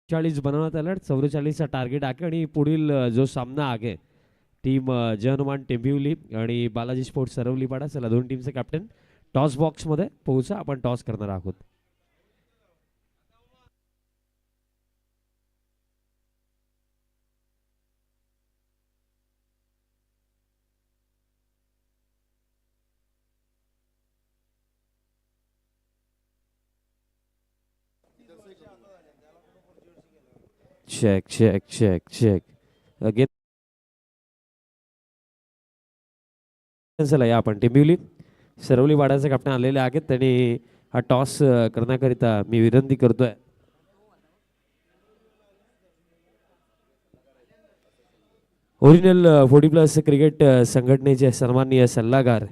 40 बनवण्यात आलं, 44चा टार्गेट आहे आणि पुढील जो सामना आहे टीम जय हनुमान टेंबिवली आणि बालाजी स्पोर्ट्स सरवलीपाडा. चला दोन टीमचे कॅप्टन टॉस बॉक्समध्ये पोहोचा, आपण टॉस करणार आहोत. Check check check check again. चला या आपण टेंबिवली सरवली वाड्याचे कॅप्टन आलेले आहेत, त्यांनी हा टॉस करण्याकरिता मी विनंती करतोय. ओरिजिनल 40+ क्रिकेट संघटनेचे सन्माननीय सल्लागार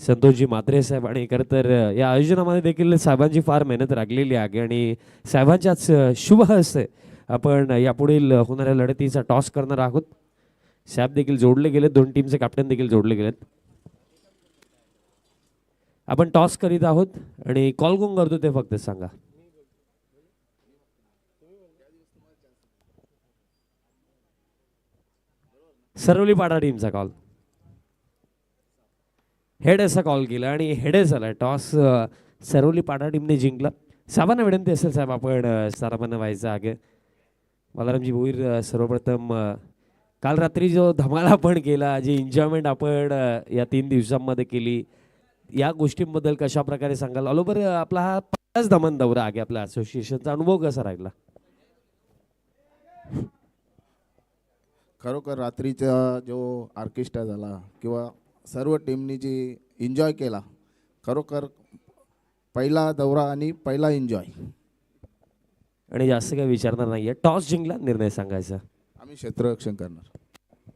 संतोषजी म्हात्रे साहेब, आणि खरं तर या आयोजनामध्ये देखील साहेबांची फार मेहनत लागलेली आहे आणि साहेबांच्याच शुभ हस्ते आपण यापुढील होणाऱ्या लढतीचा टॉस करणार आहोत. साहेब देखील जोडले गेले, दोन टीमचे कॅप्टन देखील जोडले गेलेत. आपण टॉस करीत आहोत आणि कॉल कोण करतो ते फक्त सांगा. सरवली पाडा टीमचा कॉल. हेड असा कॉल केला आणि हेडे झाला. टॉस सरवली पाडा टीमने जिंकला. साहेबांना विनंती असेल साहेब, आपण सराबांना व्हायचं आगे. बालारामजी भोईर, सर्वप्रथम काल रात्री जो धमाल आपण केला, जी एन्जॉयमेंट आपण या 3 दिवसांमध्ये केली, या गोष्टींबद्दल कशा प्रकारे सांगाल? ऑल आपला हा पहिलाच दमन दौरा आहे आपल्या असोसिएशनचा, अनुभव कसा राहिला? खरोखर रात्रीचा जो ऑर्केस्ट्रा झाला किंवा सर्व टीमनी जी एन्जॉय केला, खरोखर पहिला दौरा आणि पहिला एन्जॉय. आणि जास्त काही विचारणार नाहीये, टॉस जिंकला, निर्णय सांगायचा. आम्ही क्षेत्ररक्षण करणार.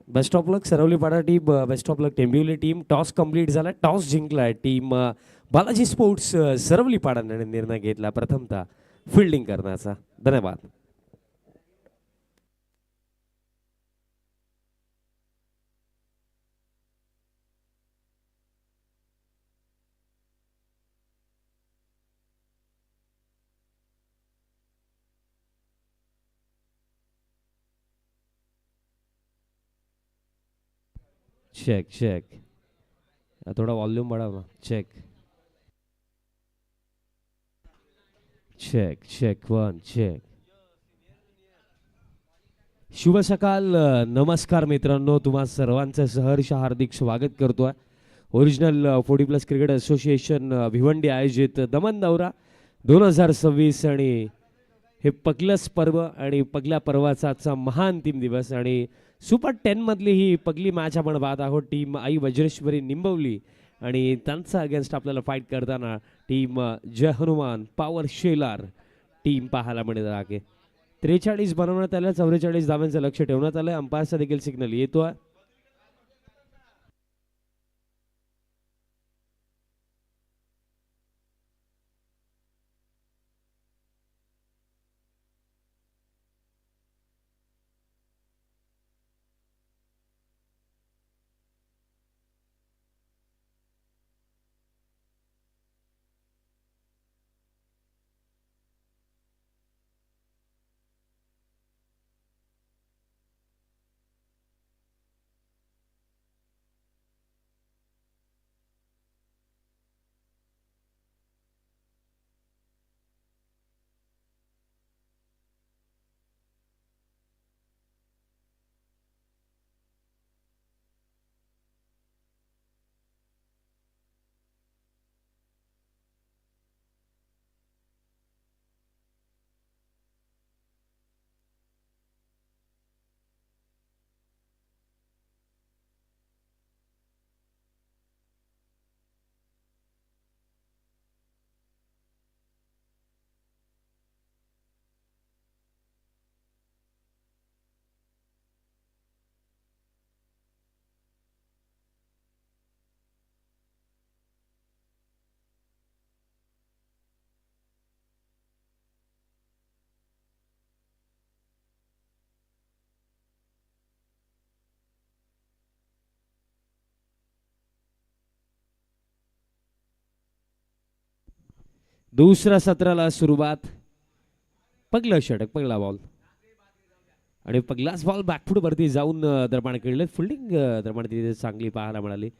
Best of luck Sarvali Pada team, best of luck Tembivali team. Toss complete झाला, टॉस जिंकलाय टीम बालाजी स्पोर्ट्स सरवली पाडाने निर्णय घेतला प्रथमतः फिल्डिंग करण्याचा. धन्यवाद. चेक चेक, थोडा वॉल्यूम बढ़ावा. Check check check 1 check. शुभ सकाळ, नमस्कार मित्रांनो, तुम्हा सर्वांचं सहर्ष हार्दिक स्वागत करतोय. ओरिजिनल 40+ क्रिकेट असोसिएशन भिवंडी आयोजित दमन दौरा 2026 आणि हे पगलंच पर्व आणि पगल्या पर्वाचा आजचा महाअंतिम दिवस आणि सुपर 10 मधली ही पगली मॅच आपण पाहत आहोत. टीम आई वज्रेश्वरी निंबवली आणि त्यांचा अगेन्स्ट आपल्याला फाईट करताना team Jai Hanuman power Shelar team पाहायला मिळत आहे. 43 बनवण्यात आलं, 44 धावांचं लक्ष ठेवण्यात आलं. अंपायरचा देखील सिग्नल येतोय. दुसऱ्या सत्राला सुरुवात. पगलं षटक, पहिला बॉल. आणि ग्लास बॉल बॅकफूट वरती जाऊन दरम्यान खेळले. फिल्डिंग दरम्यान तिथे चांगली पाहायला मिळाली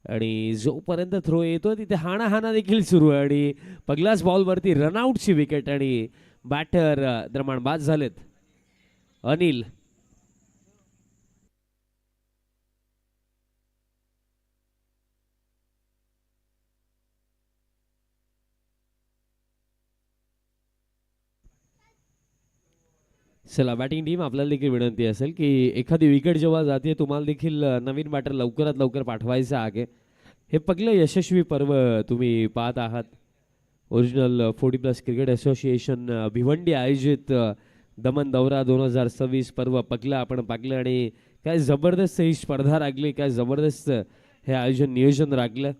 आणि जोपर्यंत थ्रो येतो तिथे हाणाहाणा देखील सुरू आहे आणि पगलास बॉलवरती रनआउटची विकेट आणि बॅटर दरम्यान बाद झालेत अनिल. चला बॅटिंग टीम आपल्याला देखील विनंती असेल की एखादी विकेट जेव्हा जाते तुम्हाला देखील नवीन बॅटर लवकरात लवकर पाठवायचं आहे. हे पहिलं यशस्वी पर्व तुम्ही पाहत आहात. ओरिजिनल 40+ क्रिकेट असोसिएशन भिवंडी आयोजित दमन दौरा 2026 पर्व पगलं आपण पाहिलं आणि काय जबरदस्त ही स्पर्धा लागली, काय जबरदस्त हे आयोजन नियोजन राखलं.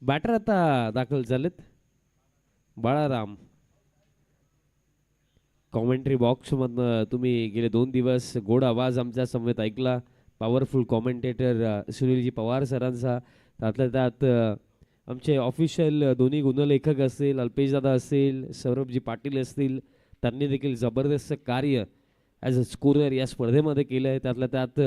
बॅटर आता दाखल झालेत. बाळाराम कॉमेंट्री बॉक्समधनं तुम्ही गेले 2 दिवस गोड आवाज आमच्या समवेत ऐकला. पॉवरफुल कॉमेंटेटर सुनीलजी पवार सरांचा. त्यातल्या त्यात आमचे ऑफिशियल दोन्ही गुणलेखक असतील, अल्पेशदादा असतील, सौरभजी पाटील असतील, त्यांनी देखील जबरदस्त कार्य ॲज अ स्कोरर या स्पर्धेमध्ये केलं आहे. त्यातल्या त्यात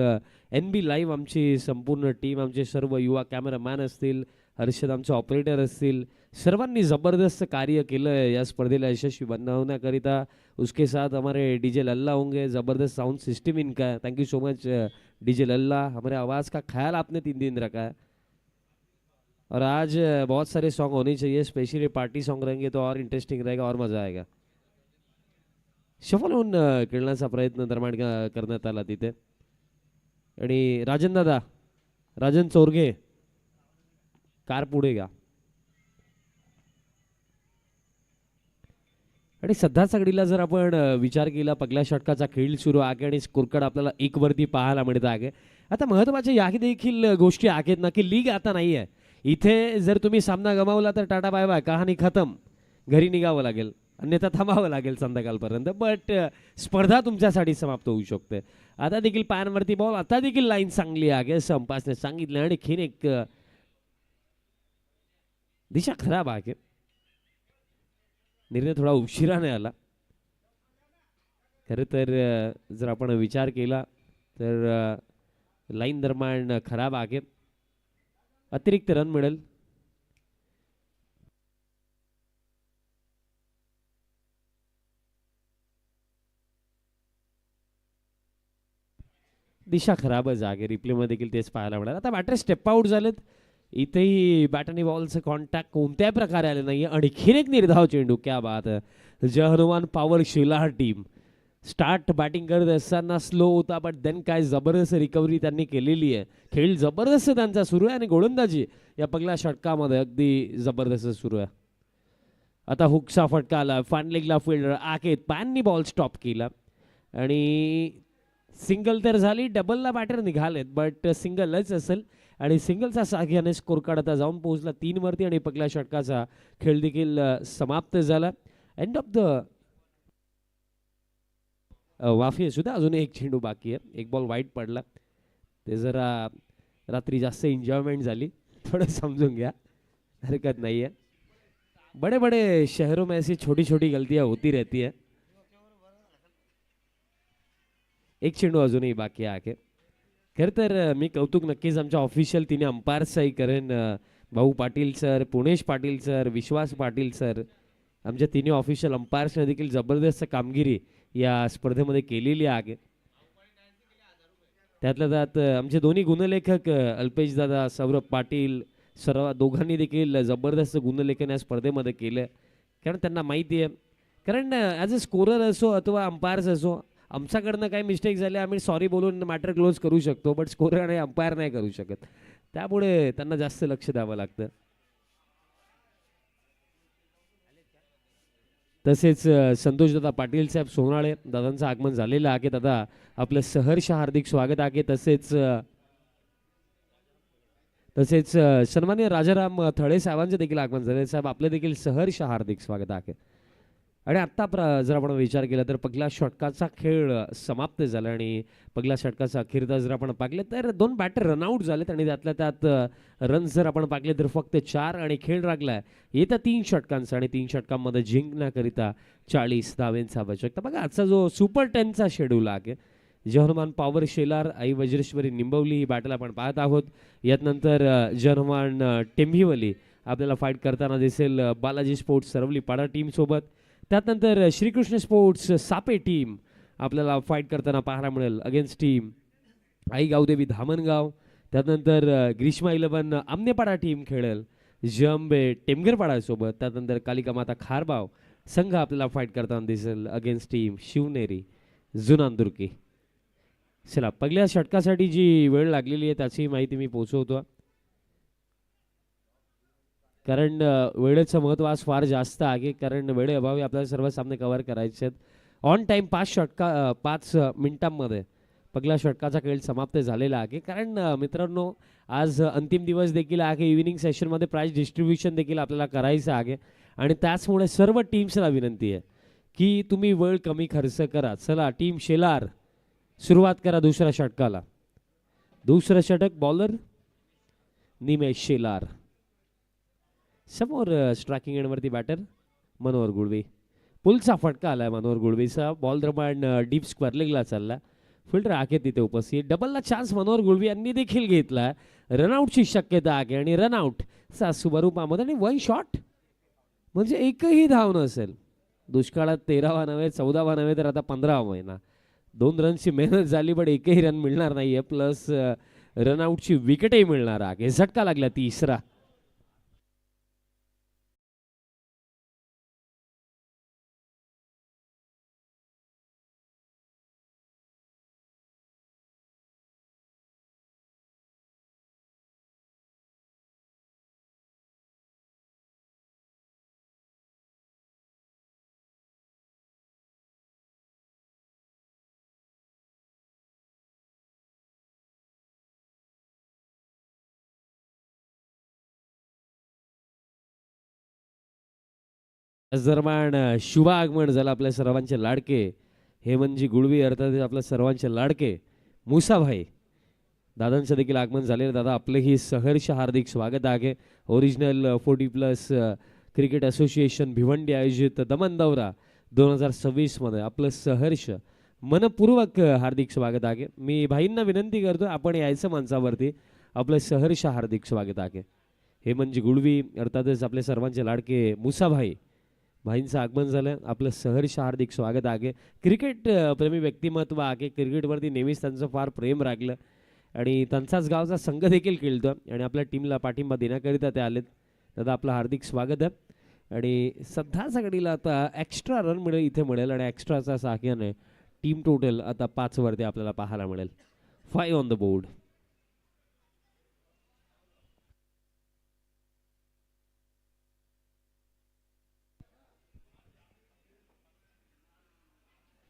NB लाईव्ह आमची संपूर्ण टीम, आमचे सर्व युवा कॅमेरामॅन असतील, हर्षद आमचे ऑपरेटर असतील, सर्वांनी जबरदस्त कार्य केलं है या स्पर्धेला यशस्वी बनवण्याकरिता. उसके साथ हमारे डीजे लल्ला होंगे, ज़बरदस्त साउंड सिस्टम इनका है. Thank you so much DJ Lalla, हमारे आवाज़ का ख्याल आपने 3 दिन रखा है. और आज बहुत सारे सॉन्ग होने चाहिए, स्पेशली पार्टी सॉन्ग रहेंगे तो और इंटरेस्टिंग रहेगा और मज़ा आएगा. शफल होऊन खेळण्याचा प्रयत्न दरम्यान करण्यात आला तिथे. आणि राजन दादा, राजन चोरगे कार पुढे घ्या. आणि सध्या सगळीला जर आपण विचार केला पहिल्या षटकाचा खेळ सुरू आहे आणि स्कोर कार्ड आपल्याला 1 वरती पाहायला मिळत आहे. आता महत्त्वाच्या या देखील गोष्टी आहेत ना की लीग आता नाही आहे. इथे जर तुम्ही सामना गमावला तर टाटा बाय बाय, कहाणी खतम, घरी निघावं लागेल, अन्यथा थांबावं लागेल संध्याकाळपर्यंत. बट स्पर्धा तुमच्यासाठी समाप्त होऊ शकते. आता देखील पायांवरती बॉल, आता देखील लाईन चांगली आहे असं अंपायरने सांगितलं आणि खीन एक दिशा खराब आहे. निर्णय थोडा उशिराने आला. खरं तर जर आपण विचार केला तर लाईन दरम्यान खराब आहे. अतिरिक्त रन मिळेल. दिशा खराबच आहे. रिप्लेमध्ये देखील तेच पाहायला मिळालं. आता बॅटर स्टेप आउट झालेत. इथेही बॅट आणि बॉलचं कॉन्टॅक्ट कोणत्याही प्रकारे आले नाही. आणखीन एक निर्धाव चेंडू, क्या बात है. Jai Hanuman power Shelar team start batting करत असताना स्लो होता, बट देन काय जबरदस्त रिकव्हरी त्यांनी केलेली आहे. खेळ जबरदस्त त्यांचा सुरू आहे आणि गोलंदाजी या पहिल्या षटकामध्ये अगदी जबरदस्त सुरू आहे. आता हुकचा फटका आला, फॅनलेगला फिल्डर आकेत पॅननी बॉल स्टॉप केला आणि सिंगल तर झाली. डबलला बॅटर निघालेत, बट सिंगलच असेल आणि सिंगलचा साह्याने स्कोर कार्ड आता जाऊन पोहोचला 3 वरती आणि पहिल्या षटकाचा खेळ देखील समाप्त झाला. एंड ऑफ द वाफी सुद्धा अजून एक चेंडू बाकी आहे. एक बॉल वाईट पडला. ते जरा रात्री जास्त एन्जॉयमेंट झाली, थोडं समजून घ्या, हरकत नाही आहे. बड़े बड़े शहरों में ऐसी छोटी छोटी गलतियां होती रहती है. एक चेंडू अजूनही बाकी आहे. खरं तर मी कौतुक नक्कीच आमच्या ऑफिशियल तिने अंपायर्सही करेन. भाऊ पाटील सर, पुणेश पाटील सर, विश्वास पाटील सर, आमच्या तिन्ही ऑफिशियल अंपायर्सने देखील जबरदस्त कामगिरी या स्पर्धेमध्ये केलेली आहे. त्यातल्या त्यात आमचे दोन्ही गुणलेखक अल्पेश दादा, सौरभ पाटील, सर्व दोघांनी देखील जबरदस्त गुणलेखन या स्पर्धेमध्ये केलं. कारण त्यांना माहिती आहे, कारण ॲज अ स्कोरर असो अथवा अंपायर्स असो, आमच्याकडनं काही मिस्टेक झाले आम्ही सॉरी बोलून मॅटर क्लोज करू शकतो, बट स्कोरर आणि अंपायर नाही करू शकत. त्यामुळे त्यांना जास्त लक्ष द्यावं लागतं. तसेच संतोषदादा पाटील साहेब सोनाळे दादांचं आगमन झालेलं आहे. दादा आपलं सहर्ष हार्दिक स्वागत आहे. तसेच सन्मान्य राजाराम थळे साहेबांचे देखील आगमन झाले. साहेब आपलं देखील सहर्ष हार्दिक स्वागत आहे. आणि आत्ता जर आपण विचार केला तर पहिल्या षटकाचा खेळ समाप्त झाला आणि पहिल्या षटकाचा अखेरता जर आपण पाहिले तर 2 बॅटर रनआउट झालेत आणि त्यातल्या त्यात रन्स जर आपण पाहिले तर फक्त 4 आणि खेळ लागलाय येत्या 3 षटकांचा आणि 3 षटकांमध्ये जिंकण्याकरिता 40 धावेंचा आवश्यकता. बघा आजचा जो सुपर 10चा शेड्यूल आहे जर्मन पॉवर शेलार आई वज्रेश्वरी निंबवली ही बॅटल आपण पाहत आहोत. यात नंतर जर्मन टेंभिवली आपल्याला फाईट करताना दिसेल बालाजी स्पोर्ट्स सरवली पाडा टीम सोबत. त्यानंतर श्रीकृष्ण स्पोर्ट्स सापे टीम आपल्याला फाईट करताना पाहायला मिळेल अगेन्स्ट टीम आई गावदेवी धामणगाव. त्यानंतर ग्रीष्मा 11 आमनेपाडा टीम खेळेल जंबे टेमगरपाडासोबत. त्यानंतर कालिका माता खारबाव संघ आपल्याला फाईट करताना दिसेल अगेन्स्ट टीम शिवनेरी जुनांदुर्की. चला पहिल्या षटकासाठी जी वेळ लागलेली आहे त्याची माहिती मी पोहोचवतो कारण वेळेचं महत्त्व आज फार जास्त आहे कारण वेळेअभावी आपल्याला सर्व सामने कव्हर करायचे आहेत. ऑन टाईम 5 मिनिटांमध्ये पहिल्या षटकाचा खेळ समाप्त झालेला आहे कारण मित्रांनो आज अंतिम दिवस देखील आहे. इव्हिनिंग सेशनमध्ये प्राइज डिस्ट्रीब्युशन देखील आपल्याला करायचं आहे आणि त्याचमुळे सर्व टीम्सला विनंती आहे की तुम्ही वेळ कमी खर्च करा. चला टीम शेलार सुरुवात करा दुसऱ्या षटकाला. दुसरं षटक बॉलर निमेश शेलार समोर स्ट्रायकिंग एंडवरती बॅटर मनोहर गुळवे. पुलचा फटका आलाय मनोहर गुळवेचा. बॉल दरम्यान डीप स्क्वेअर लेगला चालला. फिल्डर आहे तिथे उपस्थित. डबलला चान्स मनोहर गुळवे यांनी देखील घेतला. रनआउटची शक्यता आहे आणि रनआउट स्वरूपामध्ये आणि 1 शॉट म्हणजे एकही धाव नसेल. दुष्काळात 13वा नव्हे 14वा नव्हे तर आता 15वा महिना. 2 रनची मेहनत झाली पण एकही रन मिळणार नाहीये प्लस रनआउटची विकेटही मिळणार आहे. झटका लागला तिसरा. दरम्यान शुभ आगमन झालं आपल्या सर्वांचे लाडके हेमंतजी गुळवी अर्थात आपल्या सर्वांचे लाडके मुसाभाई दादांचं देखील आगमन झालेलं. दादा आपलेही सहर्ष हार्दिक स्वागत आहे. ओरिजिनल 40+ क्रिकेट असोसिएशन भिवंडी आयोजित दमन दौरा 2026 मध्ये आपलं सहर्ष मनपूर्वक हार्दिक स्वागत आहे. मी भाईंना विनंती करतो आपण यायचं माणसावरती. आपलं सहर्ष हार्दिक स्वागत आहे. हेमंतजी गुळवी अर्थातच आपले सर्वांचे लाडके मुसाभाई भाईंचं आगमन झालं. आपलं सहर्ष हार्दिक स्वागत आहे. क्रिकेट प्रेमी व्यक्तिमत्व आहे. क्रिकेटवरती नेहमीच त्यांचं फार प्रेम राखलं आणि त्यांचाच गावचा संघ देखील खेळतो आणि आपल्या टीमला पाठिंबा देण्याकरिता ते आलेत. दादा आपलं हार्दिक स्वागत आहे. आणि सध्याच्या घडीला आता एक्स्ट्रा रन मिळेल इथे मिळेल आणि एक्स्ट्राचा सहाय्याने टीम टोटल आता 5 वरती आपल्याला पाहायला मिळेल. 5 ऑन द बोर्ड.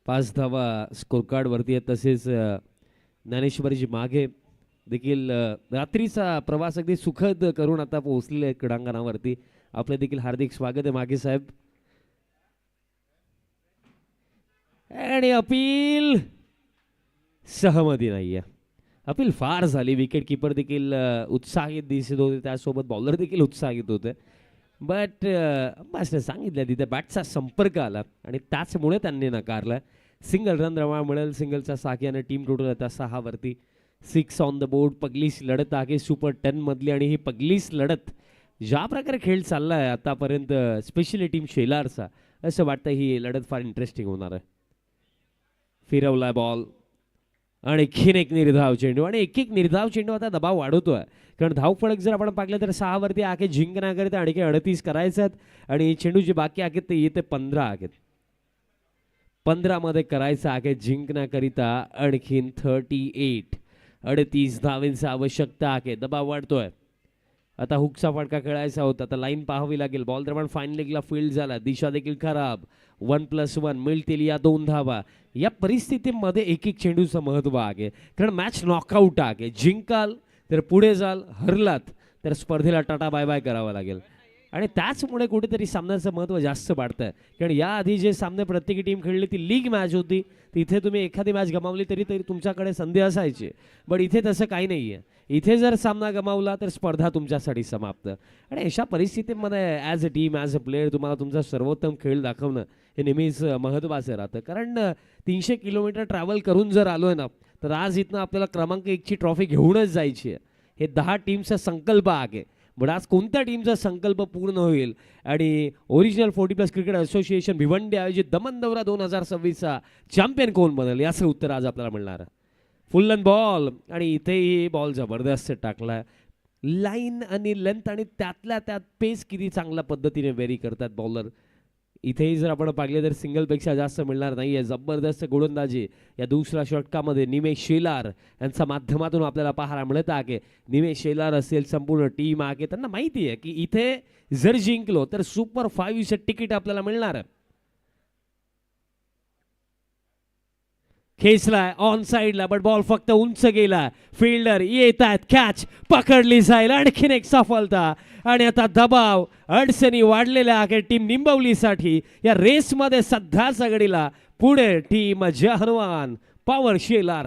पाच धावा स्कोर कार्ड वरती आहेत. तसेच ज्ञानेश्वरीजी मागे देखील रात्रीचा प्रवास अगदी सुखद करून आता पोहोचलेले आहेत क्रीडांगणावरती. आपले देखील हार्दिक स्वागत आहे मागे साहेब. आणि अपील सहमती नाहीये. अपील फार झाली. विकेट किपर देखील उत्साहित दिसत होते त्यासोबत बॉलर देखील उत्साहित होते बट बस सांगितलं तिथे बॅटचा संपर्क आला आणि त्याचमुळे त्यांनी नकारला. सिंगल रन रवा मिळेल. सिंगलच्या सहाय्याने टीम टोटल आता 6 वरती. 6 ऑन द बोर्ड. पहिलीच लढत आहे सुपर 10 मधली आणि ही पहिलीच लढत ज्या प्रकारे खेळ चालला आहे आतापर्यंत स्पेशली टीम शेलारचा असं वाटतं ही लढत फार इंटरेस्टिंग होणार आहे. फिरवलाय बॉल आणि आणखीन एक निर्धाव चेंडू आणि एक निर्धाव चेंडू आता दबाव वाढवतोय कारण धावफलक जर आपण पाहिलं तर 6 वरती आहे जिंकण्याकरिता आणखी 38 करायचे आहेत आणि चेंडू जे बाकी आहेत ते येते 15 आहेत. 15 मध्ये करायचं आहे जिंकण्याकरिता आणखीन 38. 38 धावेंची आवश्यकता आहे. दबाव वाढतोय. आता हुकचा फटका खेळायचा होता. आता लाईन पाहावी लागेल. बॉल दरम्यान फाईन लेगला फील्ड झाला. दिशा देखील खराब. 1+1 मिळतील या 2 धावा. या परिस्थितीमध्ये एक चेंडूचं महत्त्व आहे कारण मॅच नॉकआउट आहे. जिंकाल तर पुढे जाल, हरलात तर स्पर्धेला टाटा बाय बाय करावा लागेल. आणि त्याचमुळे कुठेतरी सामन्याचं महत्त्व जास्त वाढतं कारण याआधी जे सामने प्रत्येकी टीम खेळली ती लीग मॅच होती. तिथे तुम्ही एखादी मॅच गमावली तरी तरी तुमच्याकडे संधी असायची. बट इथे तसं काही नाही आहे. इथे जर सामना गमावला तर स्पर्धा तुमच्यासाठी समाप्त. आणि अशा परिस्थितीमध्ये as a team as a player तुम्हाला तुमचा सर्वोत्तम खेळ दाखवणं हे नेहमीच महत्त्वाचं राहतं. कारण 300 किलोमीटर ट्रॅव्हल करून जर आलो आहे ना तर आज इथनं आपल्याला क्रमांक 1ची ट्रॉफी घेऊनच जायची आहे. हे 10 टीमचा संकल्प आहे. बट आज कोणत्या टीमचा संकल्प पूर्ण होईल आणि ओरिजिनल 40+ क्रिकेट असोसिएशन भिवंडी आयोजित दमन दौरा 2026चा चॅम्पियन कोण बनेल याचं उत्तर आज आपल्याला मिळणार. फुल अँड बॉल आणि इथेही बॉल जबरदस्त टाकला. लाईन आणि लेंथ आणि त्यातल्या त्यात पेस किती चांगल्या पद्धतीने वेरी करतात बॉलर. इथेही जर आपण पाहिले तर सिंगलपेक्षा जास्त मिळणार नाही आहे. जबरदस्त गोलंदाजी या दुसऱ्या षटकामध्ये निमेश शेलार यांच्या माध्यमातून आपल्याला पाहायला मिळत आहे. निमेश शेलार असेल संपूर्ण टीम आहे त्यांना माहिती आहे की इथे जर जिंकलो तर सुपर 5चं तिकीट आपल्याला मिळणार आहे. खेचलाय ऑन साईडला बट बॉल फक्त उंच गेला. फिल्डर येत आहेत कॅच पकडली जाईल. आणखीन एक सफलता आणि आता दबाव अडचणी वाढलेल्या आहे टीम निंबवलीसाठी. या रेसमध्ये सध्या सगळीला पुढे टीम जहरवान पॉवर शेलार.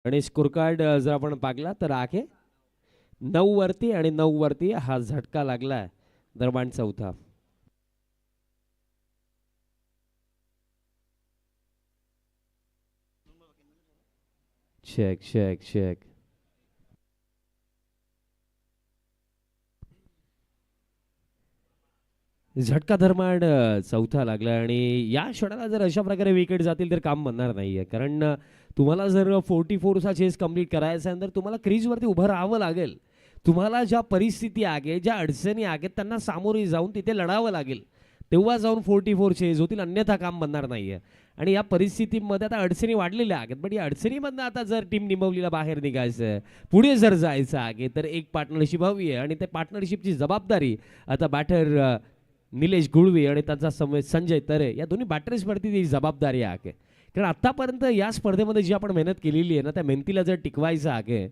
आणि स्कोर कार्ड जर आपण पाहिला तर आहे 9 वरती आणि 9 वरती हा झटका लागलाय दरम्यान चौथा. चेक चेक चेक झटका दरम्यान चौथा लागला आणि या क्षणाला जर अशा प्रकारे विकेट जातील तर काम बनणार नाहीये. कारण तुम्हाला जर 44चा चेस कंप्लीट करायचा आहे तर तुम्हाला क्रीजवरती उभं राहावं लागेल. तुम्हाला ज्या परिस्थिती आहे ज्या अडचणी आहेत त्यांना सामोरे जाऊन तिथे लढावं लागेल. तेव्हा जाऊन 44 चेज होतील अन्यथा काम बनणार नाहीये. आणि या परिस्थितीमध्ये आता अडचणी वाढलेल्या आहेत. पण या अडचणीमधनं आता जर टीम निंबवलीला बाहेर निघायचं पुढे जर जायचं आहे तर एक पार्टनरशिप हवी आहे आणि त्या पार्टनरशिपची जबाबदारी आता बॅटर निलेश गुळवी आणि त्यांचा संजय तरे या दोन्ही बॅटर्सवरती ती जबाबदारी आहे. कारण आतापर्यंत या स्पर्धेमध्ये जी आपण मेहनत केलेली आहे ना त्या मेहनतीला जर टिकवायचं आहे.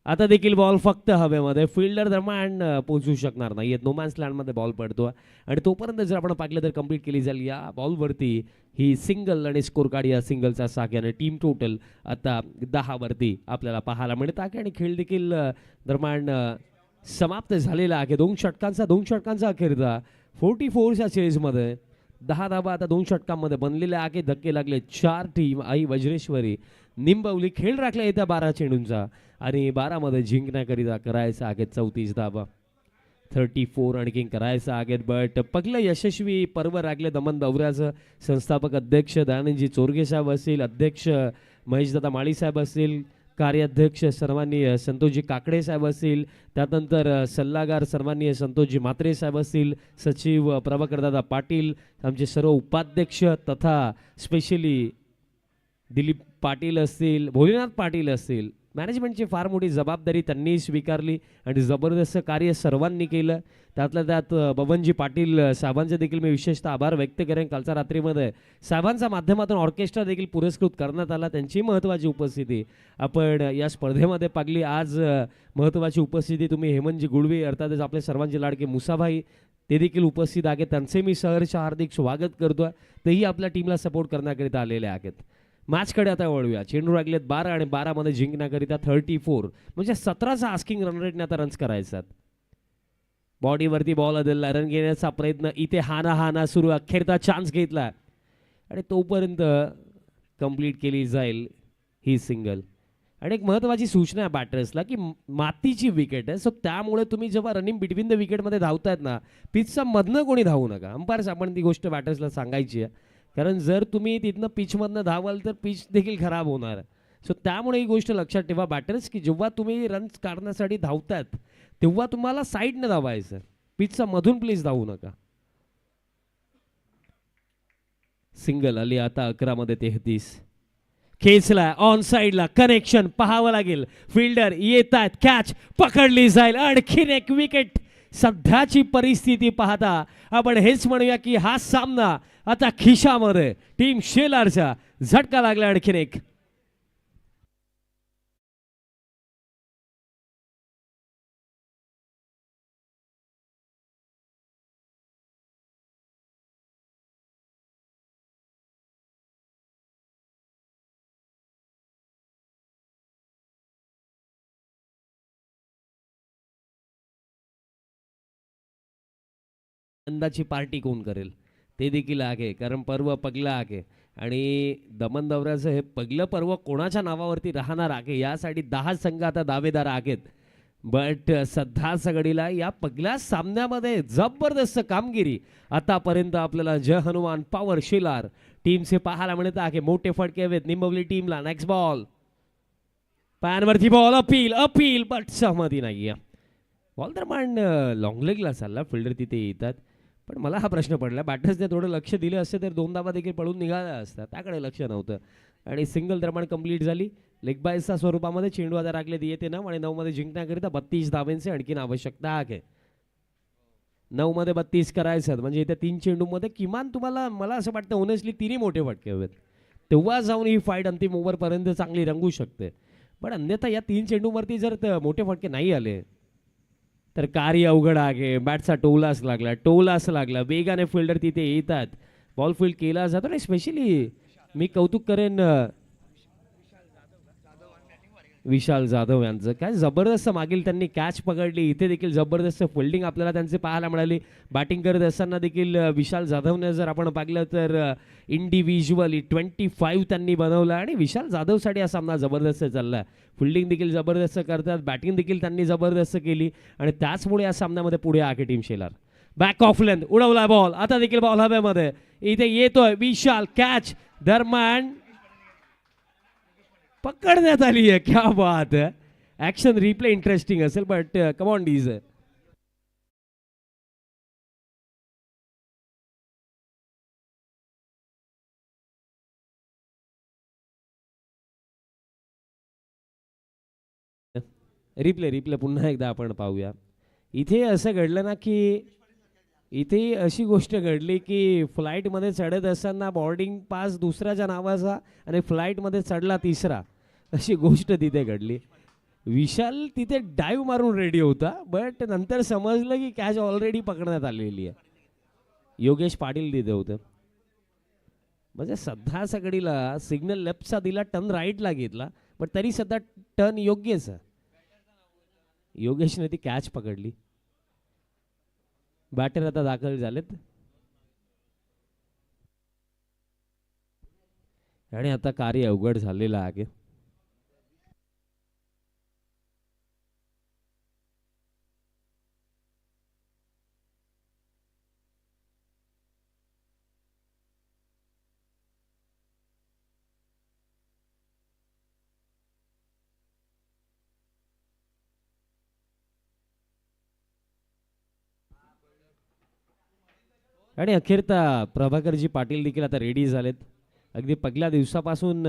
आता देखील बॉल फक्त हवेमध्ये फिल्डर दरम्यान पोहोचू शकणार नाही. नो मॅन्स लँडमध्ये बॉल पडतो आणि तोपर्यंत जर आपण पाहिलं तर कंप्लीट केली जाईल. या बॉलवरती ही सिंगल आणि स्कोर कार्ड या सिंगलचा साख आणि टीम टोटल आता 10 वरती आपल्याला पाहायला मिळत आहे. आणि खेळ देखील दरम्यान समाप्त झालेला आहे. 2 षटकांचा अखेरचा 44च्या चेजमध्ये 10 धाबा आता 2 षटकांमध्ये बनलेल्या आहे. धक्के लागले 4 टीम आई वज्रेश्वरी निंबवली खेळ राखला येत्या 12 चेंडूंचा आणि 12 जिंकण्याकरिता करायचा आहे 34 धाबा. 34 आणखी करायचं आहे. बट पहिलं यशस्वी पर्व राखले दमन दौऱ्याचं. संस्थापक अध्यक्ष दयानंदजी चोरगे साहेब असतील, अध्यक्ष महेशदादा माळी साहेब असतील, कार्याध्यक्ष सर्वांनी संतोषजी काकडे साहेब असतील, त्यानंतर सल्लागार सर्वांनी संतोषजी म्हात्रे साहेब असतील, सचिव प्रभाकरदादा पाटील, आमचे सर्व उपाध्यक्ष तथा स्पेशली दिलीप पाटील असतील, भोलेनाथ पाटील असतील. मॅनेजमेंटची फार मोठी जबाबदारी त्यांनी स्वीकारली आणि जबरदस्त कार्य सर्वांनी केलं. त्यातल्या त्यात बबनजी पाटील साहेबांचे देखील मी विशेषतः आभार व्यक्त करेन. कालच्या रात्रीमध्ये साहेबांच्या माध्यमातून ऑर्केस्ट्रा देखील पुरस्कृत करण्यात आला. त्यांची महत्त्वाची उपस्थिती आपण या स्पर्धेमध्ये पाहिली. आज महत्त्वाची उपस्थिती तुम्ही हेमंतजी गुळवे अर्थातच आपले सर्वांचे लाडके मुसाभाई ते देखील उपस्थित आहेत. त्यांचे मी सहर्ष हार्दिक स्वागत करतोय. तेही आपल्या टीमला सपोर्ट करण्याकरिता आलेले आहेत. मॅचकडे आता वळूया. चेंडू लागलेत 12 आणि 12 जिंकण्याकरिता 34 म्हणजे 17चा आस्किंग रन रेटने आता रन्स करायच्यात. बॉडीवरती बॉल अदलला रन घेण्याचा प्रयत्न इथे हाना सुरू. अखेरचा चान्स घेतला आणि तोपर्यंत कंप्लीट केली जाईल ही सिंगल. आणि एक महत्त्वाची सूचना आहे बॅटर्सला की मातीची विकेट आहे. सो त्यामुळे तुम्ही जेव्हा रनिंग बिटवीन द विकेटमध्ये धावतायत ना पिचचा मधनं कोणी धावू नका. अंपायर्स आपण ती गोष्ट बॅटर्सला सांगायची आहे. कारण जर तुम्ही तिथनं पिचमधनं धावाल तर पिच देखील खराब होणार. सो त्यामुळे ही गोष्ट लक्षात ठेवा बॅटर्स की जेव्हा तुम्ही रन्स काढण्यासाठी धावतात तेव्हा तुम्हाला साईडनं धावायचं. पिचचा मधून प्लीज धावू नका. सिंगल आली आता 11 33. खेचला ऑन साईडला कनेक्शन पाहावं लागेल. फिल्डर येत आहेत कॅच पकडली जाईल. आणखीन एक विकेट सध्याची परिस्थिती पाहता आपण हेच म्हणूया की हा सामना आता खिशामध्ये टीम शेलारचा झटका लागला आणखीन एक. आनंदाची पार्टी कोण करेल ते देखील आहे, कारण पर्व पगलं आहे आणि दमन दौऱ्याचं हे पगलं पर्व कोणाच्या नावावरती राहणार आहे यासाठी 10 संघ आता दावेदार आहेत. बट सध्या घडीला या पगल्या सामन्यामध्ये जबरदस्त कामगिरी आतापर्यंत आपल्याला जय हनुमान पॉवर शेलार टीमचे पाहायला मिळत आहे. मोठे फटके हवेत निंबवली टीमला. नेक्स्ट बॉल पॅनवरती बॉल अपील अपील बट सहमती नाहीये. बॉल तर पण लॉंग लेगला चालला, फिल्डर तिथे येतात. पण मला हा प्रश्न पडला, बॅटर्सने थोडं लक्ष दिलं असते तर 2 धावा देखील पळून निघाला असता, त्याकडे लक्ष नव्हतं आणि सिंगल दरम्यान कंप्लीट झाली. लेग बायच्या स्वरूपामध्ये चेंडू आता राखले येते ना आणि 9 मध्ये जिंकण्याकरिता 32 धावांची आणखीन आवश्यकता आहे. 9 मध्ये 32 करायचं म्हणजे इथे 3 चेंडूमध्ये किमान तुम्हाला, मला असं वाटतं ओनेस्टली 3 मोठे फटके हवेत, तेव्हा जाऊन ही फाईट अंतिम ओव्हरपर्यंत चांगली रंगू शकते. पण अन्यथा या 3 चेंडूवरती जर मोठे फटके नाही आले तर कार्य अवघड आहे. बॅटचा टोलास लागला वेगाने फिल्डर तिथे येतात, बॉल फील्ड केला जातो. आणि स्पेशली मी कौतुक करेन विशाल जाधव यांचं, काय जबरदस्त मागील त्यांनी कॅच पकडली. इथे देखील जबरदस्त फिल्डिंग आपल्याला त्यांचे पाहायला मिळाली. बॅटिंग करत असताना देखील विशाल जाधवने जर आपण पाहिलं तर इंडिव्हिज्युअली 25 त्यांनी बनवलं आणि विशाल जाधवसाठी हा सामना जबरदस्त चालला. फिल्डिंग देखील जबरदस्त करतात, बॅटिंग देखील त्यांनी जबरदस्त केली आणि त्याचमुळे या सामन्यामध्ये पुढे आहे team Shelar. Back of length उडवला बॉल, आता देखील बॉल हवेमध्ये, इथे येतोय विशाल, कॅच दरम्यान पकडण्यात आली आहे. क्या बात है, ऍक्शन रिप्ले इंटरेस्टिंग असेल बट कम ऑन डीज. रिप्ले पुन्हा एकदा आपण पाहूया. इथे असं घडलं ना की इथे अशी गोष्ट घडली की फ्लाईटमध्ये चढत असताना बोर्डिंग पास दुसऱ्याच्या नावाचा आणि फ्लाईटमध्ये चढला तिसरा, अशी गोष्ट तिथे घडली. विशाल तिथे डाईव्ह मारून रेडी होता बट नंतर समजलं की कॅच ऑलरेडी पकडण्यात आलेली आहे. योगेश पाटील तिथे होतं. म्हणजे सध्या सगळीला सिग्नल लेफ्टचा दिला, टर्न राईटला घेतला बट तरी सध्या टर्न योग्यच आहे. योगेशने ती कॅच पकडली. बॅटर आता दाखल झालेत आणि आता कार्य अवघड झालेलं आहे. आणि अखेरता प्रभाकरजी पाटील देखील आता रेडी झालेत. अगदी पहिल्या दिवसापासून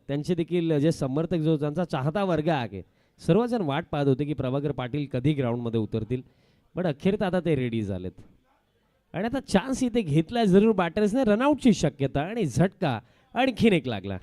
त्यांचे देखील जे समर्थक, जो त्यांचा चाहता वर्ग आहे, सर्वजण वाट पाहत होते की प्रभाकर पाटील कधी ग्राउंडमध्ये उतरतील. पण अखेरता आता ते रेडी झालेत आणि आता चान्स इथे घेतला जरूर बॅटर्सने. रनआउटची शक्यता आणि झटका आणखीन एक लागला.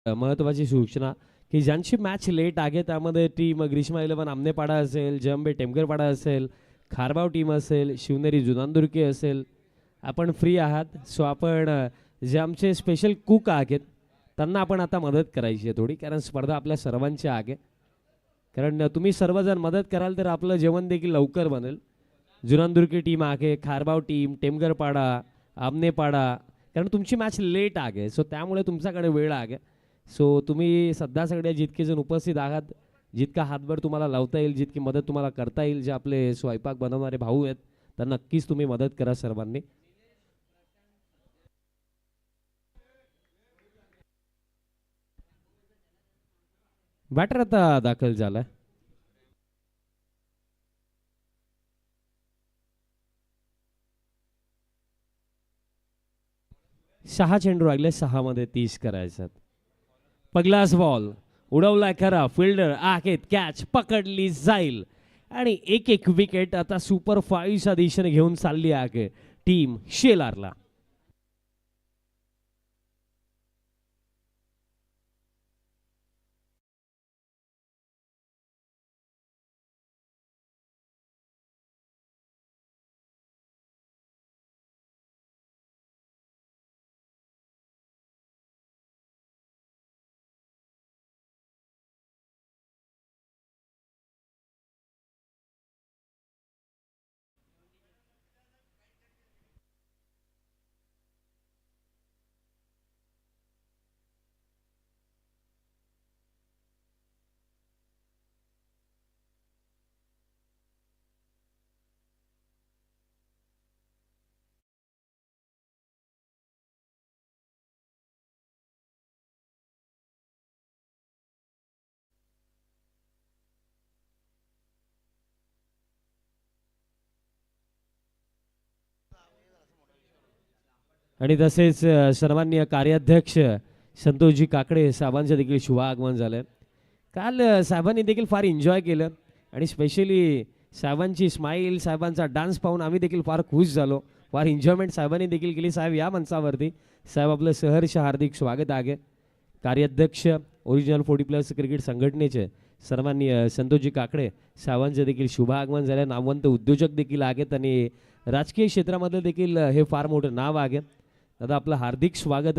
महत्त्वाची सूचना की ज्यांची मॅच लेट आहे त्यामध्ये टीम ग्रीष्मा 11 आमनेपाडा असेल, जंबे टेमगरपाडा असेल, खारबाव टीम असेल, शिवनेरी जुनांदुर्के असेल, आपण फ्री आहात. सो आपण जे आमचे स्पेशल कुक आहेत त्यांना आपण आता मदत करायची आहे थोडी, कारण स्पर्धा आपल्या सर्वांची आहे. कारण तुम्ही सर्वजण मदत कराल तर आपलं जेवण देखील लवकर बनेल. जुनांदुर्के टीम आहे, खारबाव टीम, टेमगरपाडा, आमनेपाडा, कारण तुमची मॅच लेट आहे सो त्यामुळे तुमच्याकडे वेळ आहे. सो तुम्ही सध्या सगळे जितके जण उपस्थित आहात, जितका हातभर तुम्हाला लावता येईल, जितकी मदत तुम्हाला करता येईल, जे आपले स्वयंपाक बनवणारे भाऊ आहेत तर नक्कीच तुम्ही मदत करा सर्वांनी. बॅटर आता दाखल झालाय. सहा चेंडू लागले, 6 मध्ये 30 करायचं. पगलास बॉल उडवलाय खरा, फिल्डर आहेत, कॅच पकडली जाईल आणि एक एक विकेट आता सुपर 5च्या दिशेने घेऊन चालली आहे टीम शेलारला. आणि तसेच सर्वांनी कार्याध्यक्ष संतोषजी काकडे साहेबांचं देखील शुभ आगमन झालं. काल साहेबांनी देखील फार एन्जॉय केलं आणि स्पेशली साहेबांची स्माईल, साहेबांचा डान्स पाहून आम्ही देखील फार खुश झालो. फार एन्जॉयमेंट साहेबांनी देखील केली. साहेब या मंचावरती. साहेब आपलं सहर्ष हार्दिक स्वागत आहे. कार्याध्यक्ष ओरिजिनल 40+ क्रिकेट संघटनेचे सर्वांनी संतोषजी काकडे साहेबांचे देखील शुभ आगमन झाले. नामवंत उद्योजक देखील आहेत आणि राजकीय क्षेत्रामध्ये देखील हे फार मोठं नाव आहे. दादा आपलं हार्दिक स्वागत.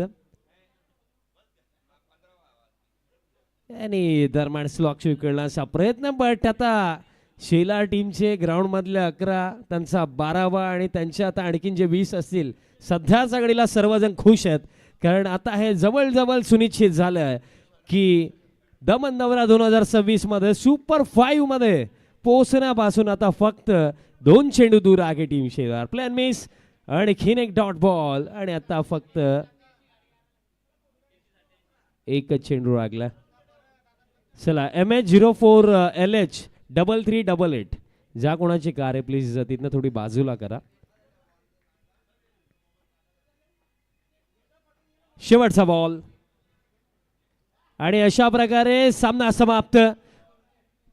आणि दरम्यान स्लॉक स्वीकारण्याचा प्रयत्न, बट आता शेलार टीमचे ग्राउंड मधले 11, त्यांचा 12वा आणि त्यांच्या आता आणखीन जे 20 असतील. सध्याच्या घडीला सर्वजण खुश आहेत कारण आता हे जवळ सुनिश्चित झालं की दमन दौरा 2026 मध्ये सुपर 5 मध्ये पोहोचण्यापासून आता फक्त 2 चेंडू दूर आहे टीम शेलार. प्लॅन मिस, आणखीन एक डॉट बॉल आणि आता फक्त एकच चेंडू लागला. चला MH04LH 3388 ज्या कोणाची कार आहे प्लीज तिथनं थोडी बाजूला करा. शेवटचा बॉल आणि अशा प्रकारे सामना समाप्त.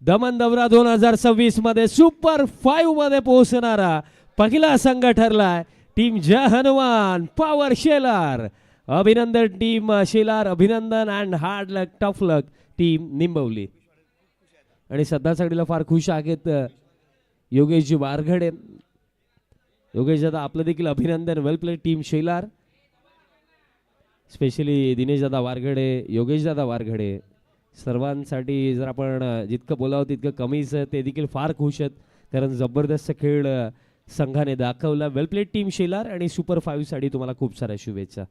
दमन दौरा 2026 मध्ये सुपर 5 मध्ये पोहोचणारा पहिला संघ ठरलाय टीम जय हनुमान पॉवर शेलार. अभिनंदन टीम शेलार, अभिनंदन and hard luck, tough luck team Nimbavali. आणि सध्यासाठीला फार खुश आहेत योगेशजी वारघडे. योगेश दादा आपलं देखील अभिनंदन. Well play team Shelar. Specially Dinesh दादा वारघडे, योगेश दादा वारघडे सर्वांसाठी जर आपण जितकं बोलावं तितकं कमीच आहे. ते देखील फार खुश आहेत कारण जबरदस्त खेळ संघाने दाखवला. वेल प्लेड टीम शेलार आणि सुपर 5 साठी तुम्हाला खूप साऱ्या शुभेच्छा.